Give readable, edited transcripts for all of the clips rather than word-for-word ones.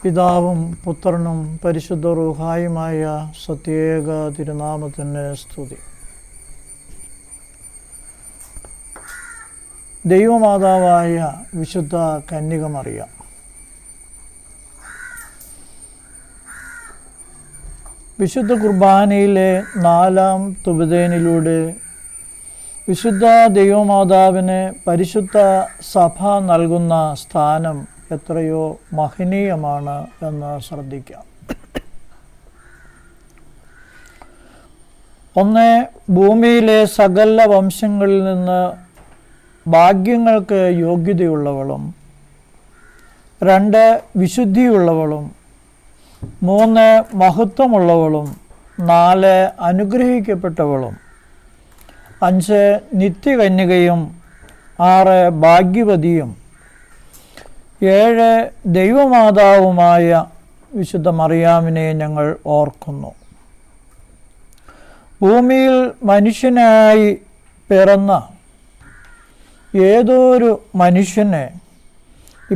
പിതാവും പുത്രനും പരിശുദ്ധ റൂഹായുമായ സത്യേക തിരുനാമത്തിന് സ്തുതി. ദൈവമാതാവായ വിശുദ്ധ കന്യക മറിയം വിശുദ്ധ കുർബാനയിലെ 4-ാം തുബദേനിലൂടെ വിശുദ്ധ ദൈവമാതാവിന് പരിശുദ്ധ സഭ നൽകുന്ന സ്ഥാനം എത്രയോ മഹനീയമാണ് എന്ന് ശ്രദ്ധിക്കാം. ഒന്ന്, ഭൂമിയിലെ സകല വംശങ്ങളിൽ നിന്ന് ഭാഗ്യങ്ങൾക്ക് യോഗ്യതയുള്ളവളും. 2, വിശുദ്ധിയുള്ളവളും. 3, മഹത്വമുള്ളവളും. 4, അനുഗ്രഹിക്കപ്പെട്ടവളും. 5, നിത്യകന്യകയും. 6, ഭാഗ്യവതിയും. 7, ദൈവമാതാവുമായ വിശുദ്ധ മറിയാമിനെ ഞങ്ങൾ ഓർക്കുന്നു. ഭൂമിയിൽ മനുഷ്യനായി പിറന്ന ഏതൊരു മനുഷ്യന്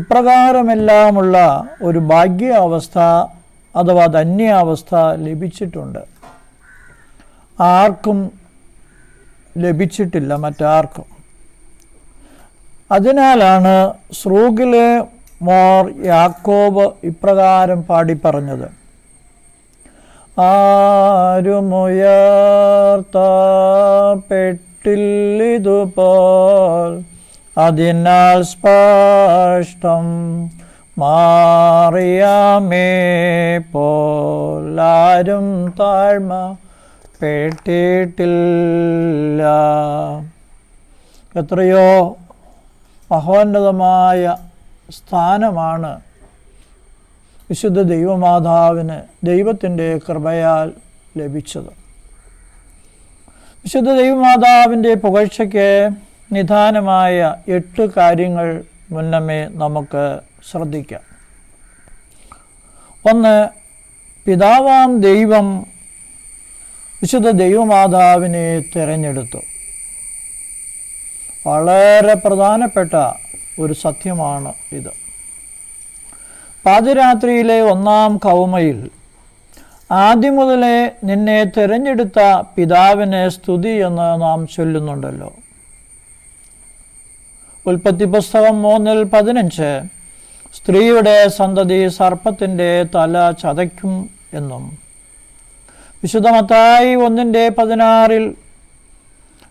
ഇപ്രകാരമെല്ലാമുള്ള ഒരു ഭാഗ്യാവസ്ഥ അഥവാ ധന്യാവസ്ഥ ലഭിച്ചിട്ടുണ്ട്. ആർക്കും ലഭിച്ചിട്ടില്ല, മറ്റാർക്കും. അതിനാലാണ് സ്രൂഗിലെ മോർ യാക്കോബ് ഇപ്രകാരം പാടി പറഞ്ഞത്: ആരുമുയർത്തപ്പെട്ടില്ലിതുപോൽ അതിനാൽ സ്പഷ്ടം മാറിയാമേ പോലാരും താഴ്മ പെട്ടിട്ടില്ല. എത്രയോ മഹോന്നതമായ സ്ഥാനമാണ് വിശുദ്ധ ദൈവമാതാവിന് ദൈവത്തിൻ്റെ കൃപയാൽ ലഭിച്ചത്. വിശുദ്ധ ദൈവമാതാവിൻ്റെ പുകഴ്ചയ്ക്ക് നിദാനമായ 8 കാര്യങ്ങൾ മുന്നമേ നമുക്ക് ശ്രദ്ധിക്കാം. 1, പിതാവാം ദൈവം വിശുദ്ധ ദൈവമാതാവിനെ തിരഞ്ഞെടുത്തു. വളരെ പ്രധാനപ്പെട്ട ഒരു സത്യമാണ് ഇത്. പാതിരാത്രിയിലെ 1-ാം കൗമയിൽ ആദ്യം മുതലേ നിന്നെ തിരഞ്ഞെടുത്ത പിതാവിനെ സ്തുതി എന്ന് നാം ചൊല്ലുന്നുണ്ടല്ലോ. ഉൽപ്പത്തി പുസ്തകം 3:15 സ്ത്രീയുടെ സന്തതി സർപ്പത്തിൻ്റെ തല ചതയ്ക്കും എന്നും, വിശുദ്ധ മത്തായി 1:16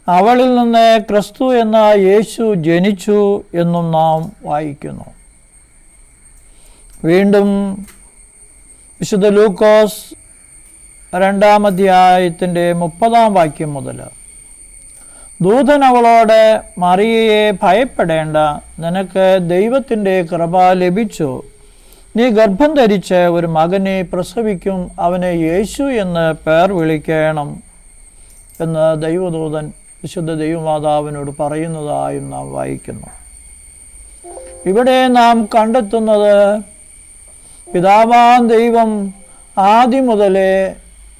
അവളിൽ നിന്ന് ക്രിസ്തു എന്ന യേശു ജനിച്ചു എന്നും നാം വായിക്കുന്നു. വീണ്ടും വിശുദ്ധ ലൂക്കോസ് 2-ാം അധ്യായത്തിൻ്റെ 30-ാം വാക്യം മുതൽ ദൂതൻ അവളോട്, മറിയയെ ഭയപ്പെടേണ്ട, നിനക്ക് ദൈവത്തിൻ്റെ കൃപ ലഭിച്ചു. നീ ഗർഭം ധരിച്ച് ഒരു മകനെ പ്രസവിക്കും, അവനെ യേശു എന്ന് പേർ വിളിക്കണം എന്ന് ദൈവദൂതൻ വിശുദ്ധ ദൈവമാതാവിനോട് പറയുന്നതായും നാം വായിക്കുന്നു. ഇവിടെ നാം കണ്ടെത്തുന്നത് പിതാവാം ദൈവം ആദ്യം മുതലേ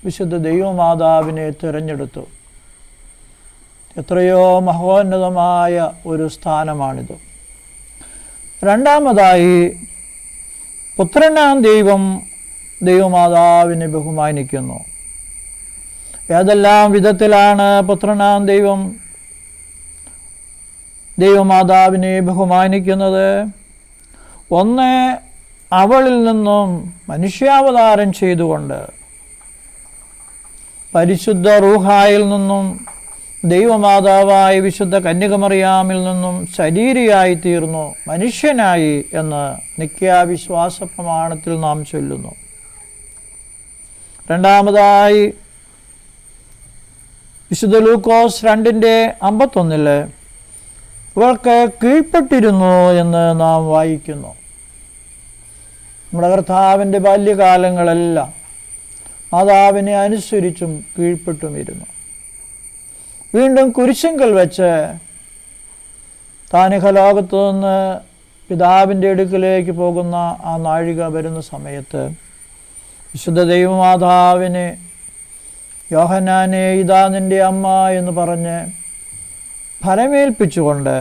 വിശുദ്ധ ദൈവമാതാവിനെ തിരഞ്ഞെടുത്തു. എത്രയോ മഹോന്നതമായ ഒരു സ്ഥാനമാണിത്. രണ്ടാമതായി, പുത്രനാം ദൈവം ദൈവമാതാവിനെ ബഹുമാനിക്കുന്നു. ഏതെല്ലാം വിധത്തിലാണ് പുത്രനാം ദൈവം ദൈവമാതാവിനെ ബഹുമാനിക്കുന്നത്? 1, അവളിൽ നിന്നും മനുഷ്യാവതാരം ചെയ്തുകൊണ്ട്, പരിശുദ്ധ റൂഹായിൽ നിന്നും ദൈവമാതാവായ വിശുദ്ധ കന്യകമറിയാമിൽ നിന്നും ശരീരിയായി തീർന്നു, മനുഷ്യനായി എന്ന് നിത്യാവിശ്വാസ പ്രമാണത്തിൽ നാം ചൊല്ലുന്നു. രണ്ടാമതായി, വിശുദ്ധ ലൂക്കോസ് 2:51 ഇവൾക്ക് കീഴ്പ്പെട്ടിരുന്നു എന്ന് നാം വായിക്കുന്നു. നമ്മുടെ കർത്താവിൻ്റെ ബാല്യകാലങ്ങളെല്ലാം മാതാവിനെ അനുസരിച്ചും കീഴ്പ്പെട്ടുമിരുന്നു. വീണ്ടും കുരിശങ്കൽ വെച്ച് താനിഹലോകത്തു നിന്ന് പിതാവിൻ്റെ അടുക്കിലേക്ക് പോകുന്ന ആ നാഴിക വരുന്ന സമയത്ത് വിശുദ്ധ ദൈവമാതാവിനെ യോഹന്നാനെ ഇതാ നിൻ്റെ അമ്മ എന്ന് പറഞ്ഞ് ഫലമേൽപ്പിച്ചുകൊണ്ട്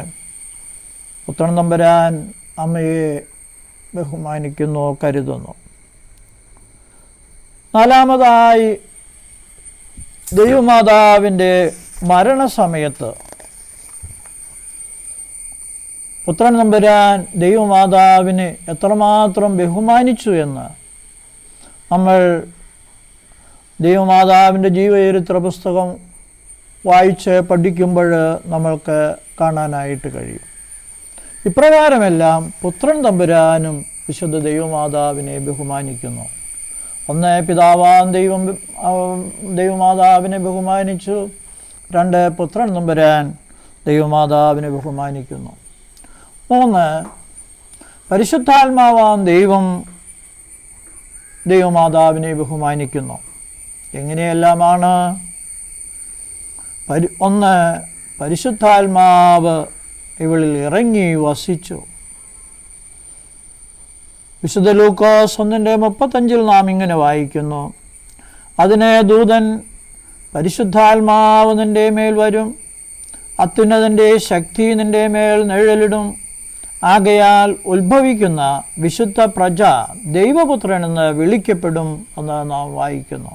പുത്രൻ തമ്പുരാൻ അമ്മയെ ബഹുമാനിക്കുന്നു, കരുതുന്നു. നാലാമതായി, ദൈവമാതാവിൻ്റെ മരണസമയത്ത് പുത്രൻ തമ്പുരാൻ ദൈവമാതാവിനെ എത്രമാത്രം ബഹുമാനിച്ചു എന്ന് നമ്മൾ ദൈവമാതാവിൻ്റെ ജീവചരിത്ര പുസ്തകം വായിച്ച് പഠിക്കുമ്പോൾ നമ്മൾക്ക് കാണാനായിട്ട് കഴിയും. ഇപ്രകാരമെല്ലാം പുത്രൻ തമ്പുരാനും വിശുദ്ധ ദൈവമാതാവിനെ ബഹുമാനിക്കുന്നു. ഒന്ന്, പിതാവാം ദൈവമാതാവിനെ ബഹുമാനിച്ചു. രണ്ട്, പുത്രൻ തമ്പുരാൻ ദൈവമാതാവിനെ ബഹുമാനിക്കുന്നു. മൂന്ന്, പരിശുദ്ധാത്മാവാം ദൈവമാതാവിനെ ബഹുമാനിക്കുന്നു. എങ്ങനെയെല്ലാമാണ്? ഒന്ന്, പരിശുദ്ധാത്മാവ് ഇവളിൽ ഇറങ്ങി വസിച്ചു. വിശുദ്ധ ലൂക്കോസ് 1:35 നാം ഇങ്ങനെ വായിക്കുന്നു: അതിന് ദൂതൻ, പരിശുദ്ധാത്മാവ് നിൻ്റെ മേൽ വരും, അത്യുന്നതൻ്റെ ശക്തി നിൻ്റെ മേൽ നിഴലിടും, ആകയാൽ ഉത്ഭവിക്കുന്ന വിശുദ്ധ പ്രജ ദൈവപുത്രനെന്ന് വിളിക്കപ്പെടും എന്ന് നാം വായിക്കുന്നു.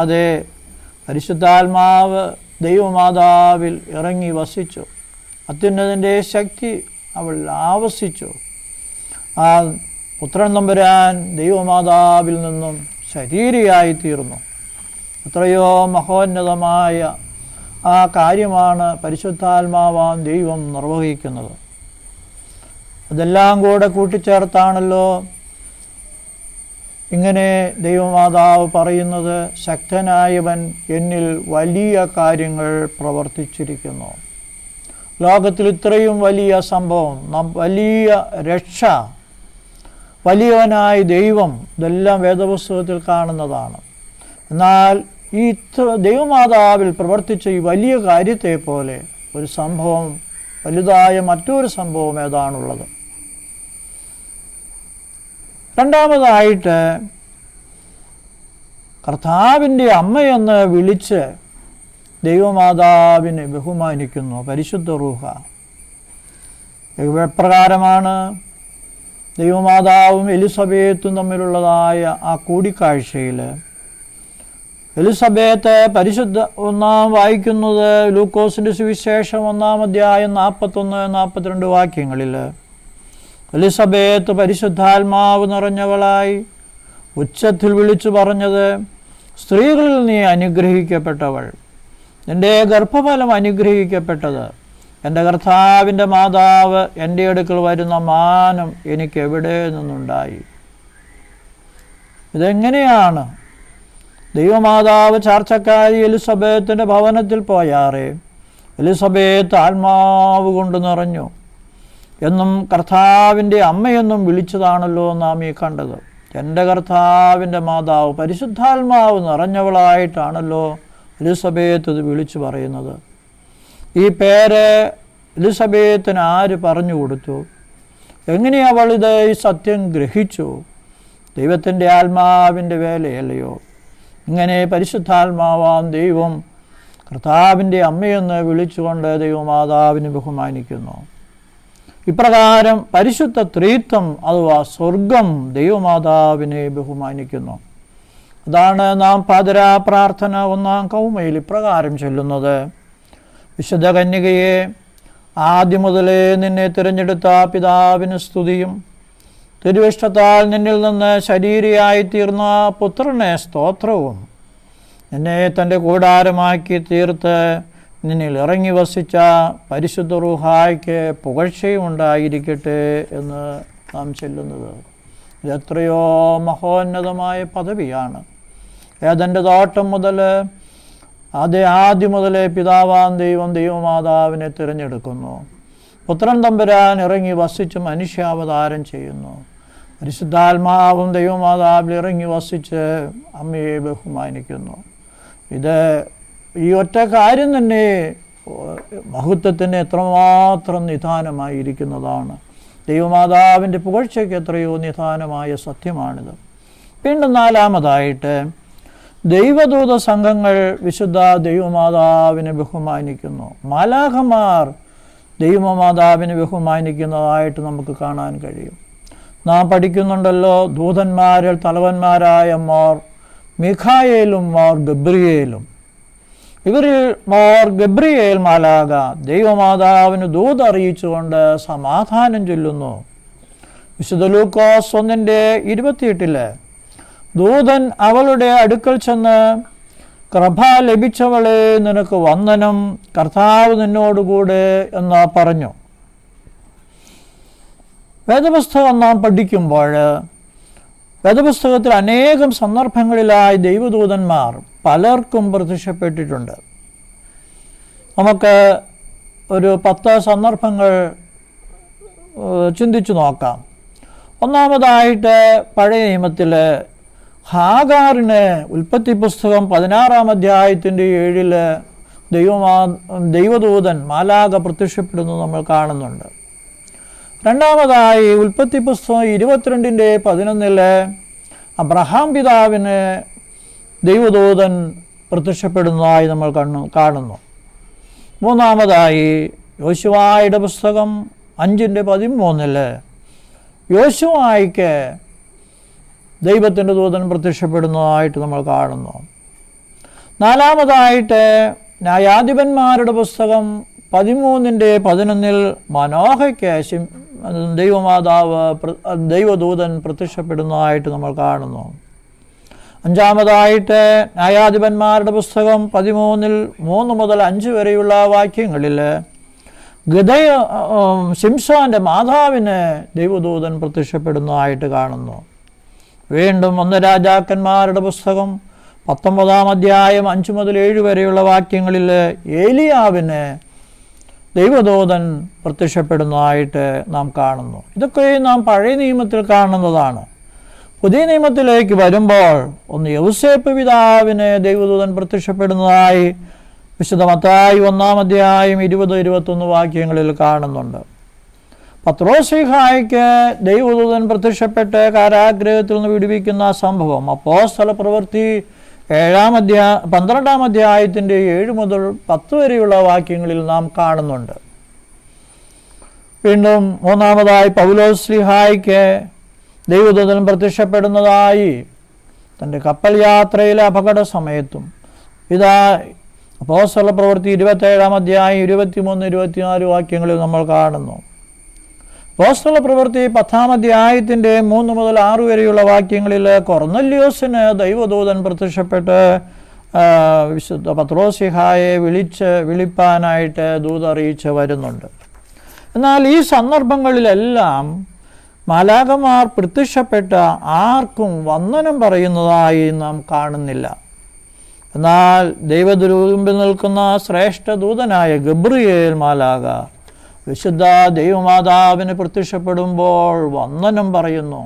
അതെ, പരിശുദ്ധാത്മാവ് ദൈവമാതാവിൽ ഇറങ്ങി വസിച്ചു. അത്യുന്നതൻ്റെ ശക്തി അവൾ ആവസിച്ചു. ആ പുത്രൻ തമ്പുരാൻ ദൈവമാതാവിൽ നിന്നും ശരീരിയായിത്തീർന്നു. എത്രയോ മഹോന്നതമായ ആ കാര്യമാണ് പരിശുദ്ധാത്മാവാം ദൈവം നിർവഹിക്കുന്നത്. അതെല്ലാം കൂടെ കൂട്ടിച്ചേർത്താണല്ലോ ഇങ്ങനെ ദൈവമാതാവ് പറയുന്നത്: ശക്തനായവൻ എന്നിൽ വലിയ കാര്യങ്ങൾ പ്രവർത്തിച്ചിരിക്കുന്നു. ലോകത്തിൽ ഇത്രയും വലിയ സംഭവം, വലിയ രക്ഷ, വലിയവനായ ദൈവം, ഇതെല്ലാം വേദപുസ്തകത്തിൽ കാണുന്നതാണ്. എന്നാൽ ഈ ദൈവമാതാവിൽ പ്രവർത്തിച്ച ഈ വലിയ കാര്യത്തെ പോലെ ഒരു സംഭവം, വലുതായ മറ്റൊരു സംഭവം ഏതാണുള്ളത്? രണ്ടാമതായിട്ട്, കർത്താവിൻ്റെ അമ്മയെന്ന് വിളിച്ച് ദൈവമാതാവിനെ ബഹുമാനിക്കുന്നു പരിശുദ്ധ റൂഹ. എപ്രകാരമാണ് ദൈവമാതാവും എലിസബേത്തും തമ്മിലുള്ളതായ ആ കൂടിക്കാഴ്ചയിൽ എലിസബേത്ത് നാം വായിക്കുന്നത് ലൂക്കോസിൻ്റെ സുവിശേഷം 1-ാം അധ്യായം 41-42 വാക്യങ്ങളിൽ എലിസബേത്ത് പരിശുദ്ധാത്മാവ് നിറഞ്ഞവളായി ഉച്ചത്തിൽ വിളിച്ചു പറഞ്ഞത്: സ്ത്രീകളിൽ നീ അനുഗ്രഹിക്കപ്പെട്ടവൾ, എൻ്റെ ഗർഭഫലം അനുഗ്രഹിക്കപ്പെട്ടത്. എൻ്റെ കർത്താവിൻ്റെ മാതാവ് എൻ്റെ അടുക്കൽ വരുന്ന മാനം എനിക്ക് എവിടെ നിന്നുണ്ടായി? ഇതെങ്ങനെയാണ്? ദൈവമാതാവ് ചാർച്ചക്കാരി എലിസബേത്തിൻ്റെ ഭവനത്തിൽ പോയാറേ എലിസബേത്ത് ആത്മാവ് കൊണ്ട് നിറഞ്ഞു എന്നും കർത്താവിൻ്റെ അമ്മയെന്നും വിളിച്ചതാണല്ലോ നാം ഈ കണ്ടത്. എൻ്റെ കർത്താവിൻ്റെ മാതാവ് പരിശുദ്ധാത്മാവ് നിറഞ്ഞവളായിട്ടാണല്ലോ എലിസബേത്ത് ഇത് വിളിച്ചു പറയുന്നത്. ഈ പേര് എലിസബേത്തിന് ആര് പറഞ്ഞു കൊടുത്തു? എങ്ങനെ അവളിത് ഈ സത്യം ഗ്രഹിച്ചു? ദൈവത്തിൻ്റെ ആത്മാവിൻ്റെ വേലയല്ലയോ? ഇങ്ങനെ പരിശുദ്ധാത്മാവാം ദൈവം കർത്താവിൻ്റെ അമ്മയെന്ന് വിളിച്ചുകൊണ്ട് ദൈവമാതാവിനെ ബഹുമാനിക്കുന്നു. ഇപ്രകാരം പരിശുദ്ധ ത്രിത്വം അഥവാ സ്വർഗം ദൈവമാതാവിനെ ബഹുമാനിക്കുന്നു. അതാണ് നാം പാതിരാ പ്രാർത്ഥന 1-ാം കൗമയിൽ ഇപ്രകാരം ചൊല്ലുന്നത്: വിശുദ്ധ കന്യകയെ, ആദ്യം മുതലേ നിന്നെ തിരഞ്ഞെടുത്ത പിതാവിന് സ്തുതിയും, തിരുവിഷ്ടത്താൽ നിന്നിൽ നിന്ന് ശരീരിയായിത്തീർന്ന പുത്രനെ സ്തോത്രവും, നിന്നെ തൻ്റെ കൂടാരമാക്കി തീർത്ത് നിന്നിൽ ഇറങ്ങി വസിച്ച പരിശുദ്ധ റൂഹായ്ക്ക് പുകഴ്ചയും ഉണ്ടായിരിക്കട്ടെ എന്ന് നാം ചൊല്ലുന്നത്. ഇതെത്രയോ മഹോന്നതമായ പദവിയാണ്. ഏദൻ്റെ തോട്ടം മുതൽ ആദ്യം മുതലേ പിതാവാം ദൈവമാതാവിനെ തിരഞ്ഞെടുക്കുന്നു. പുത്രൻ തമ്പുരാൻ ഇറങ്ങി വസിച്ച് മനുഷ്യാവതാരം ചെയ്യുന്നു. പരിശുദ്ധാത്മാവും ദൈവമാതാവിൽ ഇറങ്ങി വസിച്ച് അമ്മയെ ബഹുമാനിക്കുന്നു. ഇത് ഈ ഒറ്റ കാര്യം തന്നെ മഹത്വത്തിന് എത്രമാത്രം നിദാനമായിരിക്കുന്നതാണ്. ദൈവമാതാവിൻ്റെ പുകഴ്ചയ്ക്ക് എത്രയോ നിദാനമായ സത്യമാണിത്. വീണ്ടും നാലാമതായിട്ട്, ദൈവദൂത സംഘങ്ങൾ വിശുദ്ധ ദൈവമാതാവിനെ ബഹുമാനിക്കുന്നു. മാലാഖമാർ ദൈവമാതാവിനെ ബഹുമാനിക്കുന്നതായിട്ട് നമുക്ക് കാണാൻ കഴിയും. നാം പഠിക്കുന്നുണ്ടല്ലോ, ദൂതന്മാരിൽ തലവന്മാരായ മോർ മിഖായേലും മോർ ഗബ്രിയേലും. ഇവരിൽ മോർ ഗബ്രിയേൽ മാലാഖ ദൈവമാതാവിന് ദൂതറിയിച്ചുകൊണ്ട് സമാധാനം ചൊല്ലുന്നു. വിശുദ്ധ ലൂക്കോസ് 1:28 ദൂതൻ അവളുടെ അടുക്കൽ ചെന്ന്, കൃപ ലഭിച്ചവളെ, നിനക്ക് വന്ദനം, കർത്താവ് നിന്നോടുകൂടെ എന്ന് പറഞ്ഞു. വേദപുസ്തകം നാം പഠിക്കുമ്പോൾ വേദപുസ്തകത്തിൽ അനേകം സന്ദർഭങ്ങളിലായി ദൈവദൂതന്മാർ പലർക്കും പ്രത്യക്ഷപ്പെട്ടിട്ടുണ്ട്. നമുക്ക് ഒരു 10 സന്ദർഭങ്ങൾ ചിന്തിച്ചു നോക്കാം. ഒന്നാമതായിട്ട് പഴയ നിയമത്തിൽ ഹാഗാറിന് ഉൽപ്പത്തി പുസ്തകം 16-ാം അധ്യായത്തിൻ്റെ 7 ദൈവദൂതൻ മാലാഖ പ്രത്യക്ഷപ്പെടുന്നു നമ്മൾ കാണുന്നുണ്ട്. രണ്ടാമതായി ഉൽപ്പത്തി പുസ്തകം 22:11 അബ്രഹാം പിതാവിന് ദൈവദൂതൻ പ്രത്യക്ഷപ്പെടുന്നതായി നമ്മൾ കാണുന്നു. മൂന്നാമതായി യോശുവായുടെ പുസ്തകം 5:13 യോശുവായ്ക്ക് ദൈവത്തിൻ്റെ ദൂതൻ പ്രത്യക്ഷപ്പെടുന്നതായിട്ട് നമ്മൾ കാണുന്നു. നാലാമതായിട്ട് ന്യായാധിപന്മാരുടെ പുസ്തകം 13:11 മനോഹയ്ക്ക് ദൈവദൂതൻ പ്രത്യക്ഷപ്പെടുന്നതായിട്ട് നമ്മൾ കാണുന്നു. അഞ്ചാമതായിട്ട് ന്യായാധിപന്മാരുടെ പുസ്തകം 13:3 മുതൽ 5 വരെയുള്ള വാക്യങ്ങളിൽ ശിംശോൻ്റെ മാതാവിന് ദൈവദൂതൻ പ്രത്യക്ഷപ്പെടുന്നതായിട്ട് കാണുന്നു. വീണ്ടും 1 രാജാക്കന്മാരുടെ പുസ്തകം 19-ാം അധ്യായം 5 മുതൽ 7 വരെയുള്ള വാക്യങ്ങളിൽ ഏലിയാവിന് ദൈവദൂതൻ പ്രത്യക്ഷപ്പെടുന്നതായിട്ട് നാം കാണുന്നു. ഇതൊക്കെ നാം പഴയ നിയമത്തിൽ കാണുന്നതാണ്. പുതിയ നിയമത്തിലേക്ക് വരുമ്പോൾ യൗസേപ്പ് പിതാവിന് ദൈവദൂതൻ പ്രത്യക്ഷപ്പെടുന്നതായി വിശുദ്ധ മത്തായി 1-ാം അധ്യായം 20-21 വാക്യങ്ങളിൽ കാണുന്നുണ്ട്. പത്രോസ്ലീഹായ്ക്ക് ദൈവദൂതൻ പ്രത്യക്ഷപ്പെട്ട് കാരാഗ്രഹത്തിൽ നിന്ന് വിടുവിക്കുന്ന സംഭവം അപ്പോസ്തല പ്രവൃത്തി 12-ാം അധ്യായത്തിൻ്റെ 7 മുതൽ 10 വരെയുള്ള വാക്യങ്ങളിൽ നാം കാണുന്നുണ്ട്. വീണ്ടും മൂന്നാമതായി പൗലോസ്ലീഹായ്ക്ക് ദൈവദൂതൻ പ്രത്യക്ഷപ്പെടുന്നതായി തൻ്റെ കപ്പൽ യാത്രയിലെ അപകട സമയത്തും. ഇതാ അപ്പോസ്തല പ്രവൃത്തി 27-ാം അധ്യായം 23-24 വാക്യങ്ങളിൽ നമ്മൾ കാണുന്നു. അപ്പോസ്തല പ്രവൃത്തി 10-ാം അധ്യായത്തിൻ്റെ 3 മുതൽ 6 വരെയുള്ള വാക്യങ്ങളിൽ കൊർന്നല്യോസിന് ദൈവദൂതൻ പ്രത്യക്ഷപ്പെട്ട് വിശുദ്ധ പത്രോസ്ലീഹായെ വിളിപ്പാനായിട്ട് ദൂതറിയിച്ച് വരുന്നുണ്ട്. എന്നാൽ ഈ സന്ദർഭങ്ങളിലെല്ലാം മാലാഖമാർ പ്രത്യക്ഷപ്പെട്ട ആർക്കും വന്ദനം പറയുന്നതായി നാം കാണുന്നില്ല. എന്നാൽ ദൈവദൂതൻ നിൽക്കുന്ന ശ്രേഷ്ഠ ദൂതനായ ഗബ്രിയേൽ മാലാഖ വിശുദ്ധ ദൈവമാതാവിന് പ്രത്യക്ഷപ്പെടുമ്പോൾ വന്ദനം പറയുന്നു.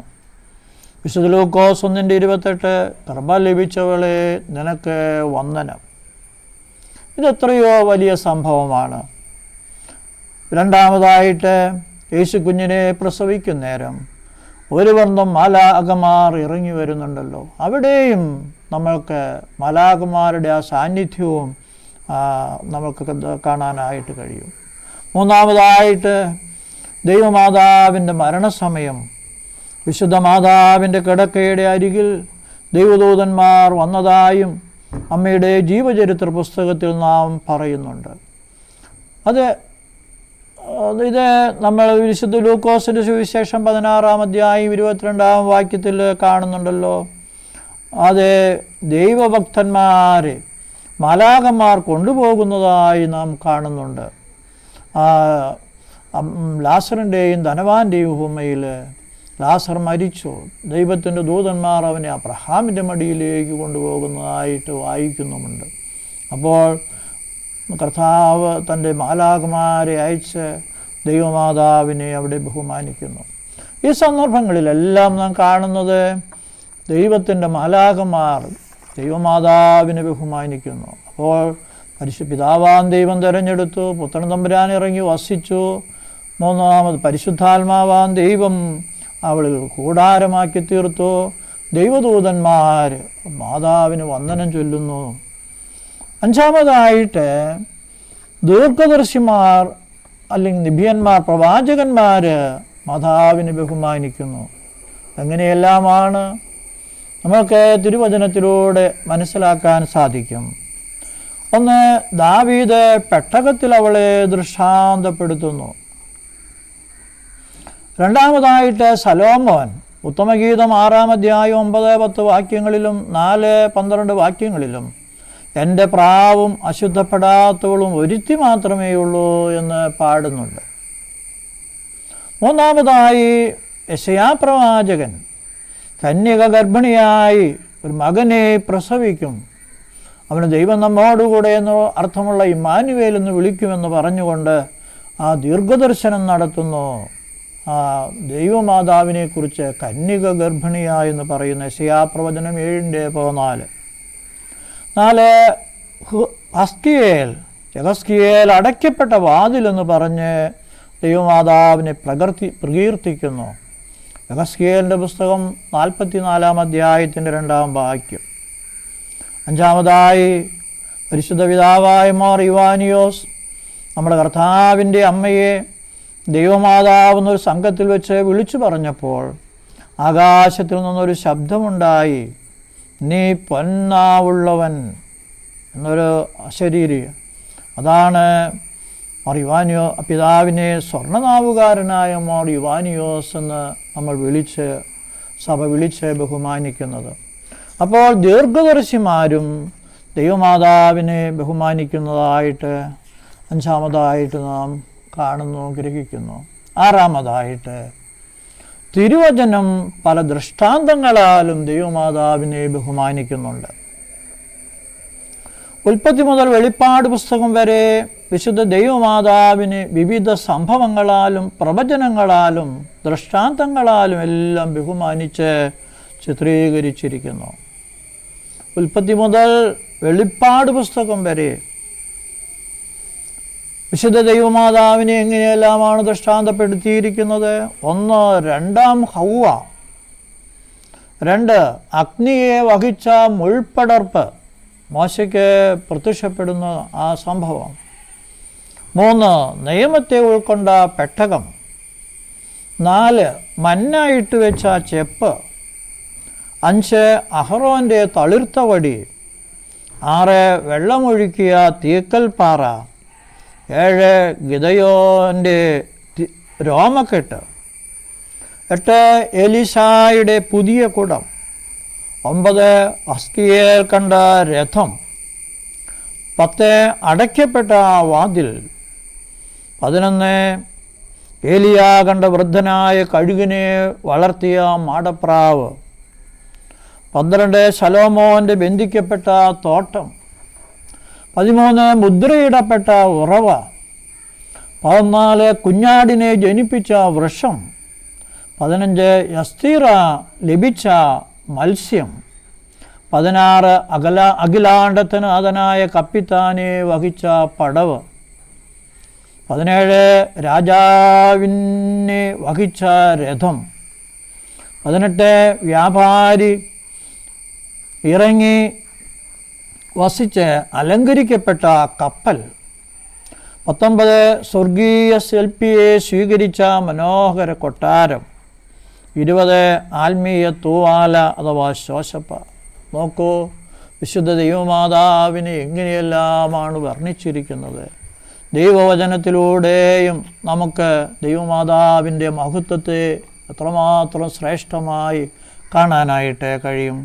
വിശുദ്ധ ലൂക്കോസ് 1:28 കൃപ ലഭിച്ചവളെ, നിനക്ക് വന്ദനം. ഇതെത്രയോ വലിയ സംഭവമാണ്. രണ്ടാമതായിട്ട് യേശു കുഞ്ഞിനെ പ്രസവിക്കുന്ന നേരം ഒരു വൃന്ദം മാലാഖമാർ ഇറങ്ങി വരുന്നുണ്ടല്ലോ. അവിടെയും നമ്മൾക്ക് മാലാഖമാരുടെ ആ സാന്നിധ്യവും നമുക്ക് കാണാനായിട്ട് കഴിയും. മൂന്നാമതായിട്ട് ദൈവമാതാവിൻ്റെ മരണസമയം വിശുദ്ധ മാതാവിൻ്റെ കിടക്കയുടെ അരികിൽ ദൈവദൂതന്മാർ വന്നതായും അമ്മയുടെ ജീവചരിത്ര പുസ്തകത്തിൽ നാം പറയുന്നുണ്ട്. ഇത് നമ്മൾ വിശുദ്ധ ലൂക്കോസിൻ്റെ സുവിശേഷം 16-ാം അധ്യായം 22-ാം വാക്യത്തിൽ കാണുന്നുണ്ടല്ലോ. അത് ദൈവഭക്തന്മാരെ മാലാഖമാർ കൊണ്ടുപോകുന്നതായി നാം കാണുന്നുണ്ട്. ലാസറിൻ്റെയും ധനവാന്റെയും ഉപമയിൽ ലാസർ മരിച്ചു, ദൈവത്തിൻ്റെ ദൂതന്മാർ അവനെ അബ്രഹാമിൻ്റെ മടിയിലേക്ക് കൊണ്ടുപോകുന്നതായിട്ട് വായിക്കുന്നുമുണ്ട്. അപ്പോൾ കർത്താവ് തൻ്റെ മാലാഖമാരെ അയച്ച് ദൈവമാതാവിനെ അവിടെ ബഹുമാനിക്കുന്നു. ഈ സന്ദർഭങ്ങളിലെല്ലാം നാം കാണുന്നത് ദൈവത്തിൻ്റെ മാലാഖമാർ ദൈവമാതാവിനെ ബഹുമാനിക്കുന്നു. അപ്പോൾ പിതാവാൻ ദൈവം തിരഞ്ഞെടുത്തു, പുത്രൻ തമ്പുരാൻ ഇറങ്ങി വസിച്ചു. മൂന്നാമത് പരിശുദ്ധാത്മാവാൻ ദൈവം അവളിൽ കൂടാരമാക്കി തീർത്തു. ദൈവദൂതന്മാർ മാതാവിന് വന്ദനം ചൊല്ലുന്നു. അഞ്ചാമതായിട്ട് ദീർഘദർശിമാർ അല്ലെങ്കിൽ നിബിയന്മാർ, പ്രവാചകന്മാർ മാതാവിനെ ബഹുമാനിക്കുന്നു. എങ്ങനെയെല്ലാമാണ് നമുക്ക് തിരുവചനത്തിലൂടെ മനസ്സിലാക്കാൻ സാധിക്കും. ഒന്ന്, ദാവീദ് പെട്ടകത്തിൽ അവളെ ദൃഷ്ടാന്തപ്പെടുത്തുന്നു. രണ്ടാമതായിട്ട് സലോമോൻ ഉത്തമഗീതം 6-ാം അധ്യായം 9-10 വാക്യങ്ങളിലും 4-12 വാക്യങ്ങളിലും എൻ്റെ പ്രാവും അശുദ്ധപ്പെടാത്തവളും ഒരുത്തി മാത്രമേ ഉള്ളൂ എന്ന് പാടുന്നുണ്ട്. മൂന്നാമതായി യെശയ്യാപ്രവാചകൻ കന്യക ഗർഭിണിയായി ഒരു മകനെ പ്രസവിക്കും, അവന് ദൈവം നമ്മോടുകൂടെ എന്ന് അർത്ഥമുള്ള ഇമ്മാനുവേൽ എന്ന് വിളിക്കുമെന്ന് പറഞ്ഞുകൊണ്ട് ആ ദീർഘദർശനം നടത്തുന്നു. ആ ദൈവമാതാവിനെക്കുറിച്ച് കന്യക ഗർഭിണിയായെന്ന് പറയുന്ന യെശയ്യാപ്രവചനം 7:14. 4, യഹസ്കിയേൽ അടയ്ക്കപ്പെട്ട വാതിലെന്ന് പറഞ്ഞ് ദൈവമാതാവിനെ പ്രകീർത്തിക്കുന്നു. യഹസ്കിയേലിൻ്റെ പുസ്തകം 44-ാം അധ്യായത്തിൻ്റെ 2-ാം വാക്യം. അഞ്ചാമതായി പരിശുദ്ധ പിതാവായ മാർ ഇവാനിയോസ് നമ്മുടെ കർത്താവിൻ്റെ അമ്മയെ ദൈവമാതാവെന്നൊരു സംഘത്തിൽ വെച്ച് വിളിച്ചു പറഞ്ഞപ്പോൾ ആകാശത്തിൽ നിന്നൊരു ശബ്ദമുണ്ടായി, നീ പൊന്നാവുള്ളവൻ എന്നൊരു അശരീരി. അതാണ് മാർ പിതാവിനെ സ്വർണ്ണനാവുകാരനായ മാർ ഇവാനിയോസ് എന്ന് നമ്മൾ സഭ വിളിച്ച് ബഹുമാനിക്കുന്നത്. അപ്പോൾ ദീർഘദർശിമാരും ദൈവമാതാവിനെ ബഹുമാനിക്കുന്നതായിട്ട് അഞ്ചാമതായിട്ട് നാം കാണുന്നു, ഗ്രഹിക്കുന്നു. ആറാമതായിട്ട് തിരുവചനം പല ദൃഷ്ടാന്തങ്ങളാലും ദൈവമാതാവിനെ ബഹുമാനിക്കുന്നുണ്ട്. ഉൽപ്പത്തി മുതൽ വെളിപ്പാട് പുസ്തകം വരെ വിശുദ്ധ ദൈവമാതാവിനെ വിവിധ സംഭവങ്ങളാലും പ്രവചനങ്ങളാലും ദൃഷ്ടാന്തങ്ങളാലും എല്ലാം ബഹുമാനിച്ച് ചിത്രീകരിച്ചിരിക്കുന്നു. ഉൽപ്പത്തി മുതൽ വെളിപ്പാട് പുസ്തകം വരെ വിശുദ്ധ ദൈവമാതാവിനെ എങ്ങനെയെല്ലാമാണ് ദൃഷ്ടാന്തപ്പെടുത്തിയിരിക്കുന്നത്. 1, 2 ഹൗവ. 2, അഗ്നിയെ വഹിച്ച മുൾപ്പടർപ്പ്, മോശയ്ക്ക് പ്രത്യക്ഷപ്പെടുന്ന ആ സംഭവം. 3, നിയമത്തെ ഉൾക്കൊണ്ട പെട്ടകം. 4, മന്ന ഇട്ട് വെച്ച ചെപ്പ്. 5, അഹറോൻ്റെ തളിർത്ത വടി. 6, വെള്ളമൊഴുക്കിയ തീക്കൽപ്പാറ. 7, ഗിദയോൻ്റെ രോമക്കെട്ട്. 8, എലീശായുടെ പുതിയ കുടം. 9, യഹസ്കിയേൽ കണ്ട രഥം. 10, അടയ്ക്കപ്പെട്ട വാതിൽ. 11, ഏലിയ കണ്ട വൃദ്ധനായ കഴുകിനെ വളർത്തിയ മാടപ്രാവ്. 12, ശലോമോൻ്റെ ബന്ധിക്കപ്പെട്ട തോട്ടം. 13, മുദ്രയിടപ്പെട്ട ഉറവ. 14, കുഞ്ഞാടിനെ ജനിപ്പിച്ച വൃക്ഷം. 15, യസ്തീറ ലഭിച്ച മത്സ്യം. 16, അഖിലാണ്ടത്തിനാഥനായ കപ്പിത്താനെ വഹിച്ച പടവ്. 17, രാജാവിനെ വഹിച്ച രഥം. 18, വ്യാപാരി ഇറങ്ങി വസിച്ച് അലങ്കരിക്കപ്പെട്ട കപ്പൽ. 19, സ്വർഗീയ ശില്പിയെ സ്വീകരിച്ച മനോഹര കൊട്ടാരം. 20, ആത്മീയ തൂവാല അഥവാ ശോശപ്പ. നോക്കൂ, വിശുദ്ധ ദൈവമാതാവിനെ എങ്ങനെയെല്ലാമാണ് വർണ്ണിച്ചിരിക്കുന്നത്. ദൈവവചനത്തിലൂടെയും നമുക്ക് ദൈവമാതാവിൻ്റെ മഹത്വത്തെ എത്രമാത്രം ശ്രേഷ്ഠമായി കാണാനായിട്ട് കഴിയും.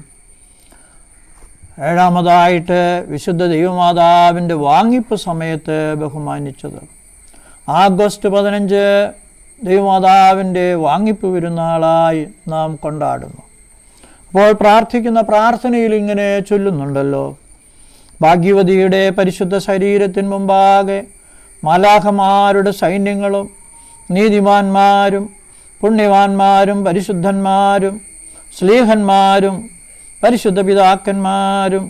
7-മതായിട്ട് വിശുദ്ധ ദൈവമാതാവിൻ്റെ വാങ്ങിപ്പ് സമയത്ത് ബഹുമാനിച്ചത്. ആഗസ്റ്റ് 15 ദൈവമാതാവിൻ്റെ വാങ്ങിപ്പ് പെരുന്നാളായി നാം കൊണ്ടാടുന്നു. അപ്പോൾ പ്രാർത്ഥിക്കുന്ന പ്രാർത്ഥനയിൽ ഇങ്ങനെ ചൊല്ലുന്നുണ്ടല്ലോ, ഭാഗ്യവതിയുടെ പരിശുദ്ധ ശരീരത്തിന് മുമ്പാകെ മാലാഖമാരുടെ സൈന്യങ്ങളും നീതിമാന്മാരും പുണ്യവാന്മാരും പരിശുദ്ധന്മാരും ശ്ലീഹന്മാരും പരിശുദ്ധ പിതാക്കന്മാരും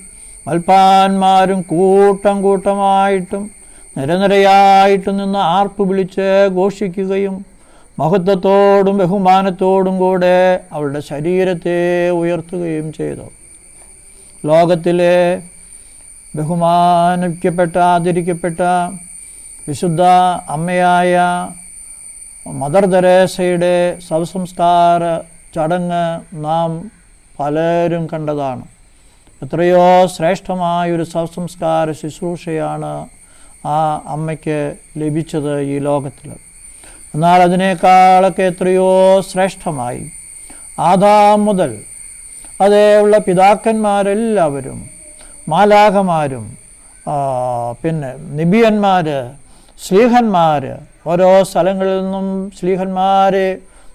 മൽപ്പാന്മാരും കൂട്ടം കൂട്ടമായിട്ടും നിരനിരയായിട്ടും നിന്ന് ആർപ്പ് വിളിച്ച് ഘോഷിക്കുകയും മഹത്വത്തോടും ബഹുമാനത്തോടും കൂടെ അവളുടെ ശരീരത്തെ ഉയർത്തുകയും ചെയ്തു. ലോകത്തിലെ ബഹുമാനിക്കപ്പെട്ട ആദരിക്കപ്പെട്ട വിശുദ്ധ അമ്മയായ മദർ തെരേസയുടെ ശവസംസ്കാര ചടങ്ങ് നാം പലരും കണ്ടതാണ്. എത്രയോ ശ്രേഷ്ഠമായൊരു ശവസംസ്കാര ശുശ്രൂഷയാണ് ആ അമ്മയ്ക്ക് ലഭിച്ചത് ഈ ലോകത്തിൽ. എന്നാൽ അതിനേക്കാളൊക്കെ എത്രയോ ശ്രേഷ്ഠമായി ആദാം മുതൽ അതേയുള്ള പിതാക്കന്മാരെല്ലാവരും, മാലാഖമാരും, പിന്നെ നിബിയന്മാർ, ശ്ലീഹന്മാർ, ഓരോ സ്ഥലങ്ങളിൽ നിന്നും ശ്ലീഹന്മാരെ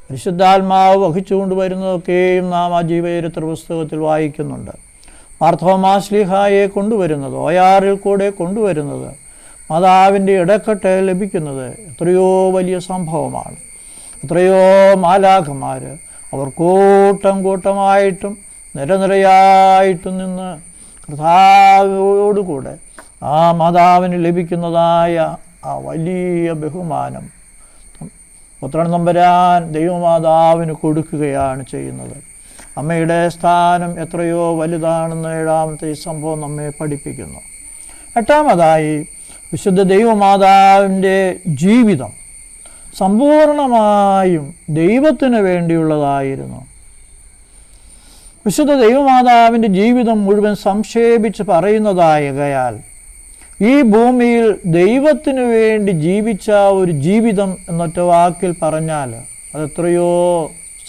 പരിശുദ്ധാത്മാവ് വഹിച്ചുകൊണ്ട് വരുന്നതൊക്കെയും നാം ആ ജീവചരിത്ര പുസ്തകത്തിൽ വായിക്കുന്നുണ്ട്. മാർത്തോമാ ശ്ലീഹായെ കൊണ്ടുവരുന്നത്, ഓയാറിൽ കൂടെ കൊണ്ടുവരുന്നത്, മാതാവിൻ്റെ ഇടക്കെട്ട് ലഭിക്കുന്നത് എത്രയോ വലിയ സംഭവമാണ്. എത്രയോ മാലാഖമാർ അവർ കൂട്ടം കൂട്ടമായിട്ടും നിരനിരയായിട്ടും നിന്ന് കർത്താവോടുകൂടെ ആ മാതാവിന് ലഭിക്കുന്നതായ ആ വലിയ ബഹുമാനം പുത്രൻ തമ്പുരാൻ ദൈവമാതാവിന് കൊടുക്കുകയാണ് ചെയ്യുന്നത്. അമ്മയുടെ സ്ഥാനം എത്രയോ വലുതാണെന്ന് ഏഴാമത്തെ ഈ സംഭവം നമ്മെ പഠിപ്പിക്കുന്നു. എട്ടാമതായി, വിശുദ്ധ ദൈവമാതാവിൻ്റെ ജീവിതം സമ്പൂർണമായും ദൈവത്തിന് വേണ്ടിയുള്ളതായിരുന്നു. വിശുദ്ധ ദൈവമാതാവിൻ്റെ ജീവിതം മുഴുവൻ സംക്ഷേപിച്ച് പറയുന്നതായകയാൽ ഈ ഭൂമിയിൽ ദൈവത്തിനു വേണ്ടി ജീവിച്ച ഒരു ജീവിതം എന്നൊറ്റ വാക്കിൽ പറഞ്ഞാൽ അതെത്രയോ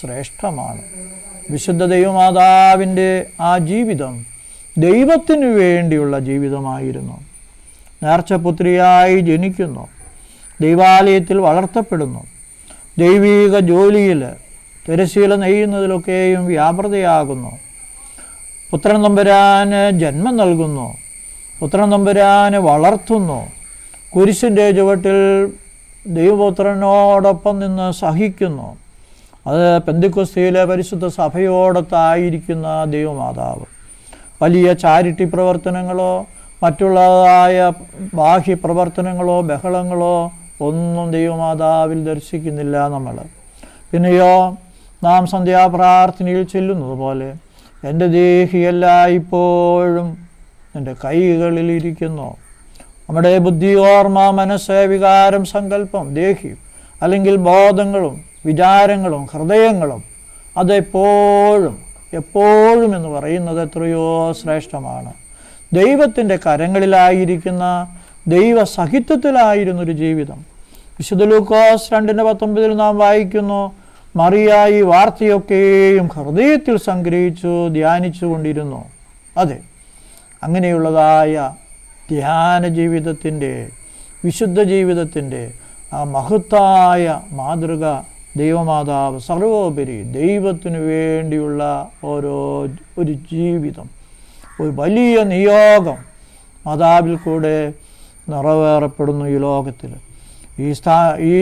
ശ്രേഷ്ഠമാണ്. വിശുദ്ധ ദൈവമാതാവിൻ്റെ ആ ജീവിതം ദൈവത്തിനു വേണ്ടിയുള്ള ജീവിതമായിരുന്നു. നേർച്ചപുത്രിയായി ജനിക്കുന്നു, ദൈവാലയത്തിൽ വളർത്തപ്പെടുന്നു, ദൈവീക ജോലിയിൽ തിരശ്ശീല നെയ്യുന്നതിലൊക്കെയും വ്യാപൃതയാകുന്നു, പുത്രൻ തമ്പുരാന് ജന്മം നൽകുന്നു, പുത്രൻ തമ്പുരാനെ വളർത്തുന്നു, കുരിശിൻ്റെ ചുവട്ടിൽ ദൈവപുത്രനോടൊപ്പം നിന്ന് സഹിക്കുന്നു. അത് പെന്തിക്കോസ്തിയിലെ പരിശുദ്ധ സഭയോടൊത്തായിരിക്കുന്ന ദൈവമാതാവ്. വലിയ ചാരിറ്റി പ്രവർത്തനങ്ങളോ മറ്റുള്ളതായ ബാഹ്യ പ്രവർത്തനങ്ങളോ ബഹളങ്ങളോ ഒന്നും ദൈവമാതാവിൽ ദർശിക്കുന്നില്ല നമ്മൾ. പിന്നെയോ നാം സന്ധ്യാപ്രാർത്ഥനയിൽ ചെല്ലുന്നത് പോലെ എൻ്റെ ദേഹിയല്ല ഇപ്പോഴും എൻ്റെ കൈകളിലിരിക്കുന്നു. നമ്മുടെ ബുദ്ധി, ഓർമ്മ, മനസ്സ്, വികാരം, സങ്കല്പം, ദേഹി അല്ലെങ്കിൽ ബോധങ്ങളും വിചാരങ്ങളും ഹൃദയങ്ങളും അതെപ്പോഴും എപ്പോഴും എന്ന് പറയുന്നത് എത്രയോ ശ്രേഷ്ഠമാണ്. ദൈവത്തിൻ്റെ കരങ്ങളിലായിരിക്കുന്ന ദൈവസഹിത്വത്തിലായിരുന്നൊരു ജീവിതം. വിശുദ്ധ ലൂക്കോസ് 2:19 നാം വായിക്കുന്നു, മറിയ ഈ വാർത്തയൊക്കെയും ഹൃദയത്തിൽ സംഗ്രഹിച്ചു ധ്യാനിച്ചു കൊണ്ടിരുന്നു. അതെ, അങ്ങനെയുള്ളതായ ധ്യാന ജീവിതത്തിൻ്റെ, വിശുദ്ധ ജീവിതത്തിൻ്റെ ആ മഹത്തായ മാതൃക ദൈവമാതാവ്, സർവോപരി ദൈവത്തിനു വേണ്ടിയുള്ള ഒരു ജീവിതം, ഒരു വലിയ നിയോഗം മാതാവിൽ കൂടെ നിറവേറപ്പെടുന്നു ഈ ലോകത്തിൽ. ഈ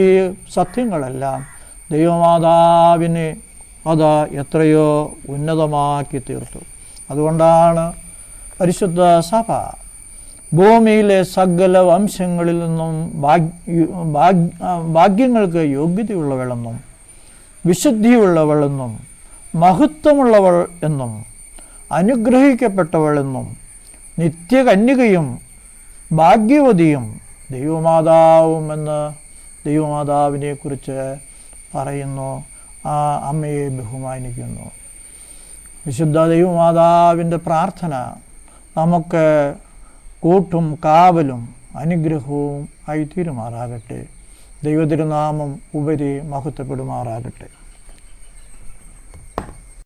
സത്യങ്ങളെല്ലാം ദൈവമാതാവിനെ അത് എത്രയോ ഉന്നതമാക്കി തീർത്തു. അതുകൊണ്ടാണ് പരിശുദ്ധ സഭ ഭൂമിയിലെ സകല വംശങ്ങളിൽ നിന്നും ഭാഗ്യങ്ങൾക്ക് യോഗ്യതയുള്ളവളെന്നും വിശുദ്ധിയുള്ളവളെന്നും മഹത്വമുള്ളവൾ എന്നും അനുഗ്രഹിക്കപ്പെട്ടവളെന്നും നിത്യകന്യകയും ഭാഗ്യവതിയും ദൈവമാതാവും എന്ന് ദൈവമാതാവിനെക്കുറിച്ച് പറയുന്നു. ആ അമ്മയെ ബഹുമാനിക്കുന്നു. വിശുദ്ധ ദൈവമാതാവിൻ്റെ പ്രാർത്ഥന നമുക്ക് കൂട്ടും കാവലും അനുഗ്രഹവും ആയിത്തീരുമാറാകട്ടെ. ദൈവതിരുനാമം ഉപരി മഹത്വപ്പെടുമാറാകട്ടെ.